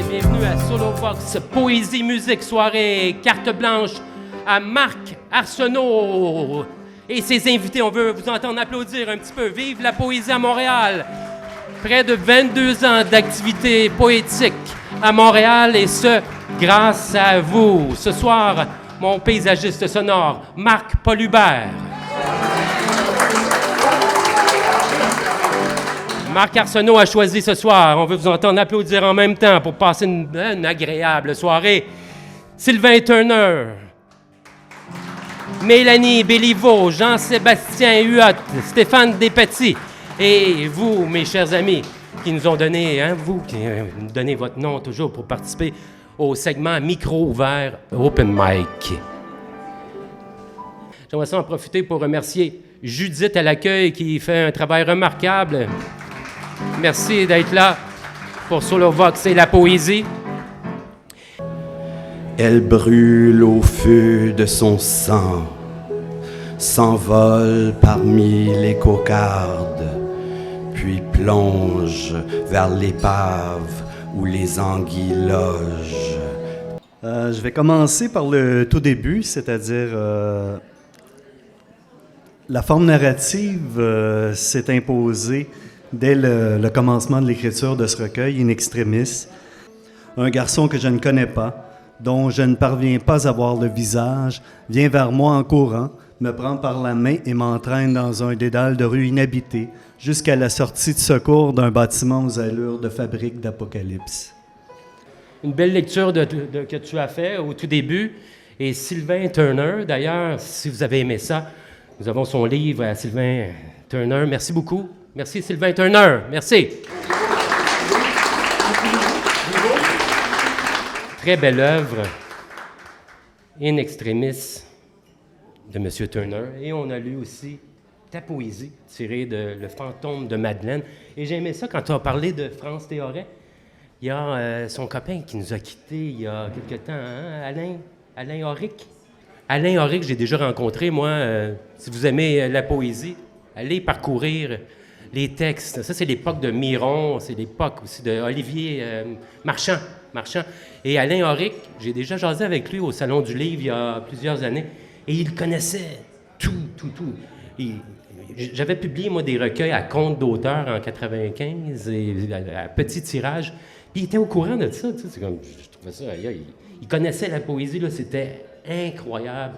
Bienvenue à Solo Vox, poésie, musique, soirée, carte blanche à Marc Arsenault et ses invités. On veut vous entendre applaudir un petit peu. Vive la poésie à Montréal! Près de 22 ans d'activité poétique à Montréal et ce, grâce à vous. Ce soir, mon paysagiste sonore, Marc-Paul Hubert. Marc Arsenault a choisi ce soir. On veut vous entendre applaudir en même temps pour passer une agréable soirée. Sylvain Turner, Mélanie Béliveau, Jean-Sébastien Huot, Stéphane Despetit et vous, mes chers amis, qui nous ont donné, vous qui nous donnez votre nom toujours pour participer au segment Micro ouvert Open Mic. J'aimerais ça en profiter pour remercier Judith à l'accueil qui fait un travail remarquable. Merci d'être là pour Solo Vox et la poésie. Elle brûle au feu de son sang, s'envole parmi les cocardes, puis plonge vers l'épave où les anguilles logent. Je vais commencer par le tout début, c'est-à-dire la forme narrative s'est imposée dès le commencement de l'écriture de ce recueil, In Extremis. Un garçon que je ne connais pas, dont je ne parviens pas à voir le visage, vient vers moi en courant, me prend par la main et m'entraîne dans un dédale de rue inhabitée jusqu'à la sortie de secours d'un bâtiment aux allures de fabrique d'apocalypse. Une belle lecture que tu as fait au tout début. Et Sylvain Turner, d'ailleurs, si vous avez aimé ça, nous avons son livre à Sylvain Turner. Merci beaucoup. Merci Sylvain Turner. Merci. Très belle œuvre, In Extremis, de M. Turner. Et on a lu aussi ta poésie, tirée de Le fantôme de Madeleine. Et j'ai aimé ça quand tu as parlé de France Théoret. Il y a son copain qui nous a quittés il y a quelque temps, Alain Auric. Alain Auric, j'ai déjà rencontré, moi. Si vous aimez la poésie, allez parcourir les textes. Ça, c'est l'époque de Miron, c'est l'époque aussi d'Olivier Marchand. Et Alain Auric, j'ai déjà jasé avec lui au Salon du Livre il y a plusieurs années, et il connaissait tout. J'avais publié, moi, des recueils à compte d'auteur en 95, et à petit tirage, puis il était au courant de ça, tu sais, c'est comme, je trouvais ça, il connaissait la poésie, là, c'était incroyable.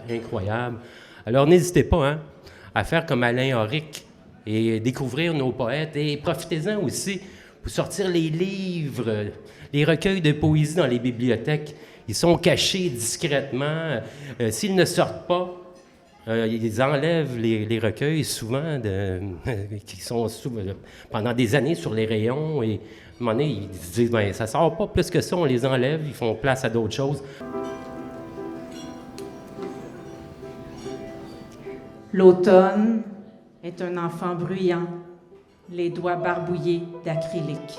Alors, n'hésitez pas, à faire comme Alain Auric, et découvrir nos poètes, et profitez-en aussi pour sortir les livres, les recueils de poésie dans les bibliothèques. Ils sont cachés discrètement. S'ils ne sortent pas, ils enlèvent les recueils souvent qui sont pendant des années sur les rayons. Et à un moment donné, ils se disent ça sort pas plus que ça, on les enlève, ils font place à d'autres choses. L'automne est un enfant bruyant, les doigts barbouillés d'acrylique.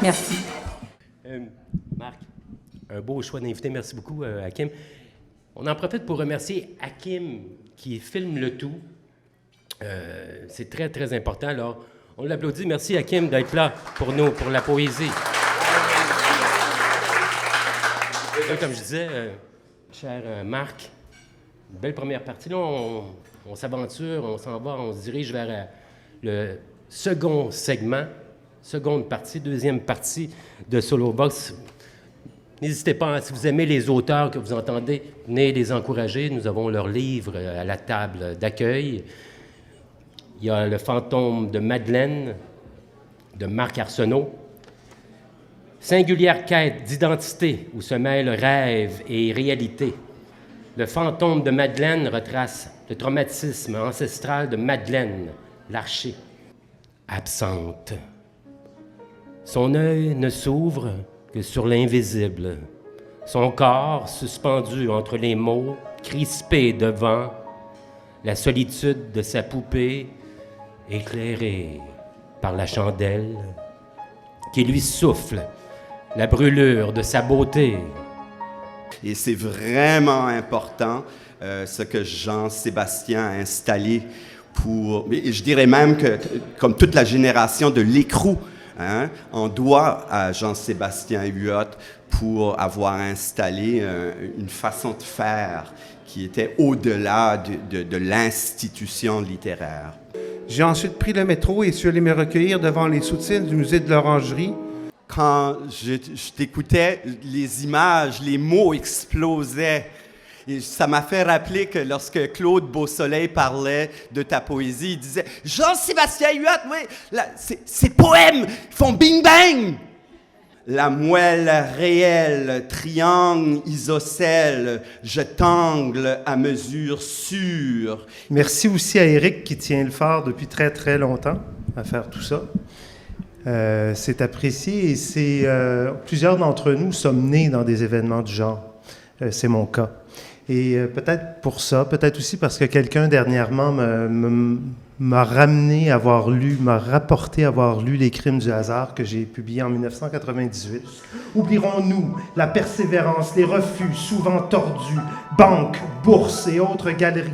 Merci. Marc, un beau choix d'invité. Merci beaucoup, Hakim. On en profite pour remercier Hakim qui filme le tout. C'est très, très important. Alors, on l'applaudit. Merci, Hakim, d'être là pour nous, pour la poésie. Comme je disais, cher Marc, une belle première partie. Là, on s'aventure, on s'en va, on se dirige vers le second segment, seconde partie, deuxième partie de Solo Vox. N'hésitez pas, si vous aimez les auteurs que vous entendez, venez les encourager. Nous avons leurs livres à la table d'accueil. Il y a Le fantôme de Madeleine, de Marc Arsenault. Singulière quête d'identité où se mêlent rêve et réalité. Le fantôme de Madeleine retrace le traumatisme ancestral de Madeleine, l'archer. Absente. Son œil ne s'ouvre que sur l'invisible. Son corps suspendu entre les mots, crispé devant la solitude de sa poupée, éclairée par la chandelle qui lui souffle la brûlure de sa beauté. Et c'est vraiment important ce que Jean-Sébastien a installé et je dirais même que, comme toute la génération de l'écrou, hein, on doit à Jean-Sébastien Huot pour avoir installé une façon de faire qui était au-delà de l'institution littéraire. J'ai ensuite pris le métro et suis allé me recueillir devant les sous-titres du musée de l'Orangerie. Quand je t'écoutais, les images, les mots explosaient. Et ça m'a fait rappeler que lorsque Claude Beausoleil parlait de ta poésie, il disait « Jean-Sébastien Huot, oui, ces poèmes font bing-bang! » La moelle réelle, triangle isocèle, je t'angle à mesure sûre. Merci aussi à Éric qui tient le phare depuis très très longtemps à faire tout ça. C'est apprécié et plusieurs d'entre nous sommes nés dans des événements du genre. C'est mon cas. Et peut-être pour ça, peut-être aussi parce que quelqu'un dernièrement m'a rapporté avoir lu Les Crimes du hasard que j'ai publié en 1998. Oublierons-nous la persévérance, les refus souvent tordus, banques, bourses et autres galeries